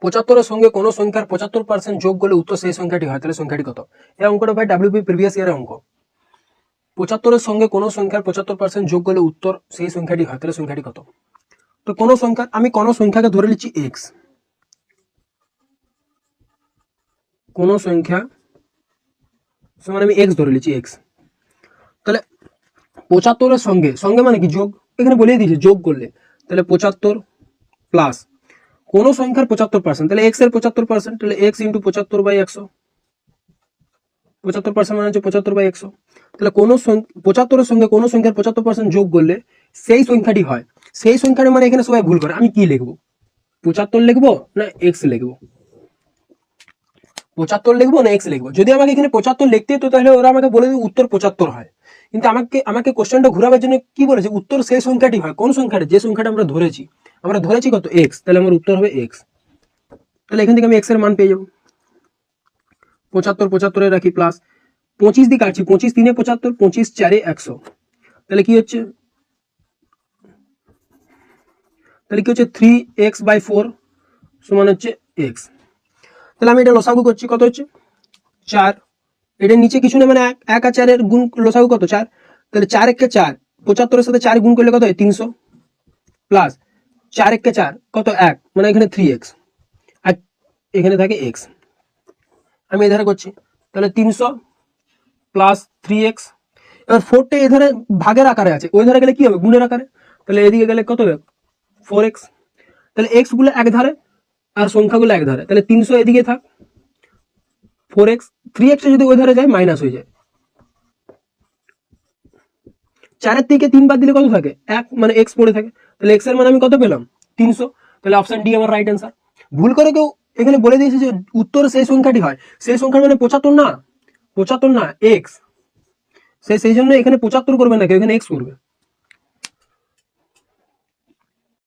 75 সঙ্গে কোন সংখ্যার 75% যোগ করলে উত্তর সেই সংখ্যাটি হয়, তাহলে সংখ্যাটি কত? এই অঙ্কটা ভাই ডাব্লিউপি প্রিভিয়াস ইয়ারের অঙ্ক। 75 সঙ্গে কোন সংখ্যার 75% যোগ করলে উত্তর সেই সংখ্যাটি হয়, তাহলে সংখ্যাটি কত? তো কোন সংখ্যা, আমি কোন সংখ্যাকে ধরে নিচ্ছি এক্স, কোন সংখ্যা সমান আমি এক্স ধরে নিচ্ছি এক্স। তাহলে 75 সঙ্গে, সঙ্গে মানে কি যোগ, এখানে বলে দিয়েছে যোগ করলে, তাহলে 75 প্লাস কোন সংখ্যার 75%, তাহলে এক্স এর 75%, তাহলে এক্স ইন্টু 75/100, 75% মানে হচ্ছে 75/100। তাহলে কোন 75 সঙ্গে কোন সংখ্যার 75% যোগ করলে সেই সংখ্যাটি হয়, সেই সংখ্যাটা মানে এখানে সবাই ভুল করে, আমি কি লিখবো? 75 লিখবো না এক্স লিখবো? 75 লিখবো না এক্স লিখবো? যদি আমাকে এখানে 75 লিখতে হতো তাহলে ওরা আমাকে বলে দিত উত্তর 75 হয়, কিন্তু আমাকে কোশ্চেনটা ঘুরাবার জন্য কি বলেছে, উত্তর সেই সংখ্যাটি হয়। কোন সংখ্যাটা? যে সংখ্যাটা আমরা ধরেছি কত? এক্স, তাহলে আমার উত্তর হবে এক্স। তাহলে এখান থেকে আমি এক্স এর মান পেয়ে যাবো 75, 75 রাখি প্লাস 25 দিয়ে কাটছি, 25 3 75, 25 4 100, তাহলে কি হচ্ছে 3x/4 সমান হচ্ছে এক্স। তাহলে আমি এটা লসাগু করছি, কত হচ্ছে 4, এটার নিচে কিছু না মানে 1 আর 4 এর গুণ, লসাগু কত 4, তাহলে 4 1 4, 75 এর সাথে 4 গুণ করলে কত হয় 300, প্লাস 4 1 4 কত 1, মানে এখানে 3x আর এখানে থাকে x, আমি এধারে করছি, তাহলে 300 প্লাস 3x। এবার 4টা এধারে ভাগের আকারে আছে, ওই ধারে গেলে কি হবে গুণের আকারে, তাহলে এদিকে গেলে কত হবে 4x, তাহলে x গুলো এক ধারে আর সংখ্যাগুলো এক ধারে, তাহলে 300 এদিকে থাক, 4x 3x যদি ওই ধারে যায় মাইনাস হয়ে যায়, 4 থেকে 3 বাদ দিলে কত থাকে 1, মানে x পড়ে থাকে, তাহলে x এর মান আমি কত পেলাম 300, তাহলে অপশন ডি আমার রাইট অ্যান্সার। ভুল করে কেউ এখানে বলে দিয়েছে যে উত্তর সেই সংখ্যাটি হয়, সেই সংখ্যার মানে 75 না x, সেই জন্য এখানে 75 করবে না কেউ, এখানে x করবে।